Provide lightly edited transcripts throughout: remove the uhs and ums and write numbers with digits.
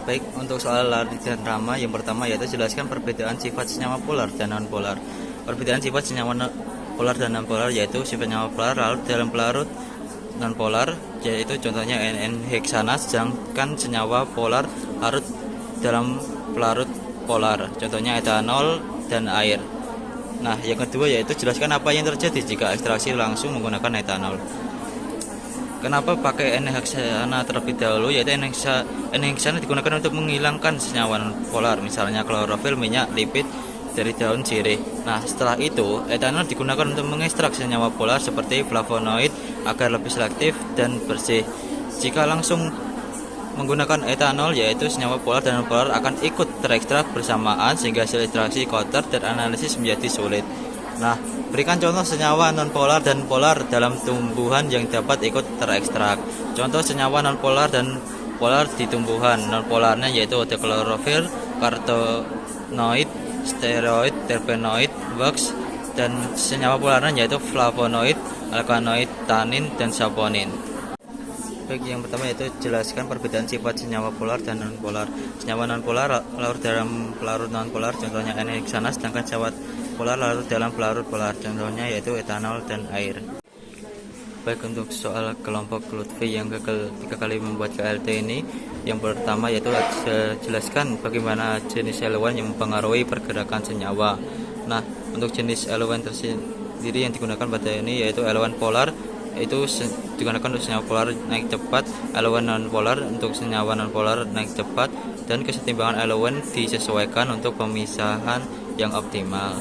Baik, untuk soal Lardy dan Rama, yang pertama yaitu jelaskan perbedaan sifat senyawa polar dan non-polar. Perbedaan sifat senyawa polar dan non-polar yaitu sifat senyawa polar larut dalam pelarut non-polar, yaitu contohnya NN-heksana, sedangkan senyawa polar larut dalam pelarut polar, contohnya etanol dan air. Nah, yang kedua yaitu jelaskan apa yang terjadi jika ekstraksi langsung menggunakan etanol. Kenapa pakai N-heksana terlebih dahulu? Yaitu N-heksana digunakan untuk menghilangkan senyawa polar, misalnya klorofil, minyak, lipid dari daun sirih. Nah, setelah itu etanol digunakan untuk mengekstrak senyawa polar seperti flavonoid agar lebih selektif dan bersih. Jika langsung menggunakan etanol, yaitu senyawa polar dan non-polar akan ikut terekstrak bersamaan sehingga hasil ekstraksi kotor dan analisis menjadi sulit. Nah, berikan contoh senyawa non-polar dan polar dalam tumbuhan yang dapat ikut terekstrak. Contoh senyawa non-polar dan polar di tumbuhan. Non-polarnya yaitu ada klorofil, karotenoid, steroid, terpenoid, wax, dan senyawa polarnya yaitu flavonoid, alkaloid, tanin, dan saponin. Baik, yang pertama yaitu jelaskan perbedaan sifat senyawa polar dan non-polar. Senyawa non-polar larut dalam pelarut non-polar, contohnya N-heksana, sedangkan senyawa polar larut dalam pelarut polar, contohnya yaitu etanol dan air. Baik, untuk soal kelompok Lutfi yang gagal 3 kali membuat KLT ini, yang pertama yaitu jelaskan bagaimana jenis elemen yang mempengaruhi pergerakan senyawa. Nah, untuk jenis elemen tersendiri yang digunakan pada ini yaitu elemen polar, itu digunakan untuk senyawa polar naik cepat, elemen non-polar untuk senyawa non-polar naik cepat, dan kesetimbangan elemen disesuaikan untuk pemisahan yang optimal.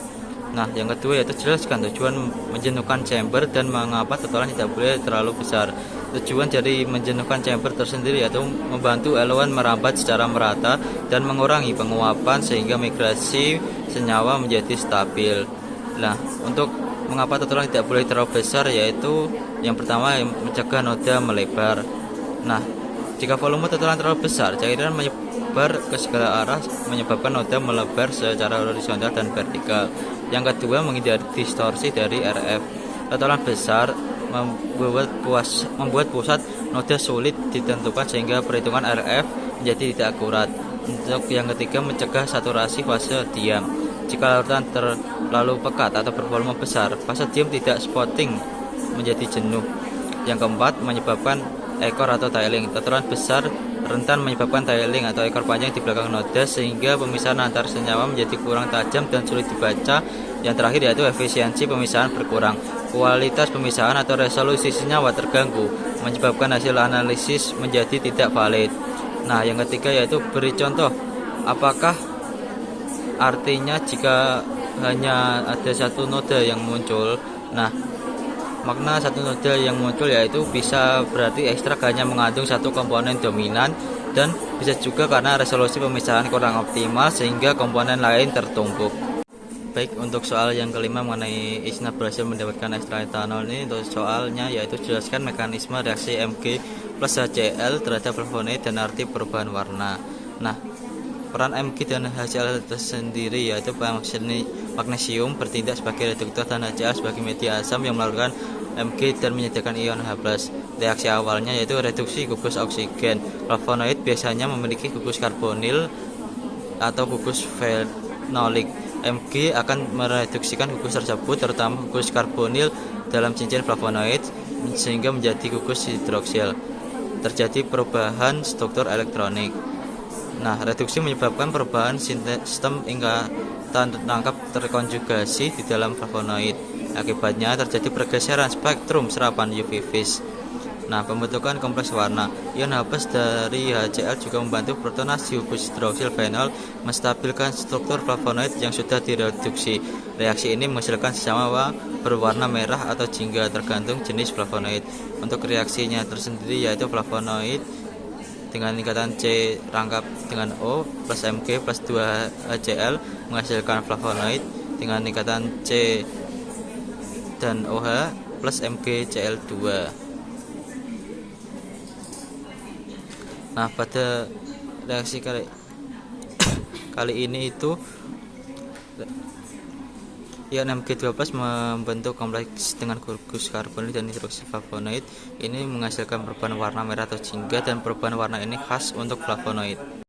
Nah, yang kedua yaitu jelaskan tujuan menjenuhkan chamber dan mengapa tekanan tidak boleh terlalu besar. Tujuan dari menjenuhkan chamber tersendiri yaitu membantu elemen merambat secara merata dan mengurangi penguapan sehingga migrasi senyawa menjadi stabil. Nah, untuk mengapa tetelan tidak boleh terlalu besar, yaitu yang pertama mencegah noda melebar. Nah, jika volume tetelan terlalu besar, cairan menyebar ke segala arah menyebabkan noda melebar secara horizontal dan vertikal. Yang kedua, menghindari distorsi dari RF. Tetelan besar membuat pusat noda sulit ditentukan sehingga perhitungan RF menjadi tidak akurat. Untuk yang ketiga, mencegah saturasi fase diam. Jika larutan terlalu pekat atau bervolume besar, fase diam tidak spotting menjadi jenuh. Yang keempat, menyebabkan ekor atau tiling. Tetelan besar rentan menyebabkan tiling atau ekor panjang di belakang noda sehingga pemisahan antar senyawa menjadi kurang tajam dan sulit dibaca. Yang terakhir yaitu efisiensi pemisahan berkurang. Kualitas pemisahan atau resolusi senyawa terganggu, menyebabkan hasil analisis menjadi tidak valid. Nah, yang ketiga yaitu beri contoh. Apakah artinya jika hanya ada satu noda yang muncul? Nah, makna satu noda yang muncul yaitu bisa berarti ekstrak hanya mengandung satu komponen dominan, dan bisa juga karena resolusi pemisahan kurang optimal sehingga komponen lain tertumpuk. Baik, untuk soal yang kelima mengenai Isna berhasil mendapatkan ekstrak etanol ini, untuk soalnya yaitu jelaskan mekanisme reaksi Mg plus HCl terhadap flavonoid dan arti perubahan warna. Nah, peran Mg dan HCl tersendiri yaitu magnesium bertindak sebagai reduktor dan HCl sebagai media asam yang melakukan Mg dan menyediakan ion H+. Reaksi awalnya yaitu reduksi gugus oksigen. Flavonoid biasanya memiliki gugus karbonil atau gugus fenolik. Mg akan mereduksikan gugus tersebut, terutama gugus karbonil dalam cincin flavonoid sehingga menjadi gugus hidroksil. Terjadi perubahan struktur elektronik. Nah, reduksi menyebabkan perubahan sistem ikatan rangkap terkonjugasi di dalam flavonoid. Akibatnya terjadi pergeseran spektrum serapan UV vis. Nah, pembentukan kompleks warna. Ion H+ dari HCl juga membantu protonasi gugus hidroksil fenol menstabilkan struktur flavonoid yang sudah direduksi. Reaksi ini menghasilkan senyawa berwarna merah atau jingga tergantung jenis flavonoid. Untuk reaksinya tersendiri yaitu flavonoid dengan ikatan C rangkap dengan O plus Mg plus 2 HCl menghasilkan flavonoid dengan ikatan C dan OH plus Mg Cl2. Nah, pada reaksi kali ini itu ion Mg2+ membentuk kompleks dengan gugus karbonil dan hidroksiflavonoid. Ini menghasilkan perubahan warna merah atau jingga, dan perubahan warna ini khas untuk flavonoid.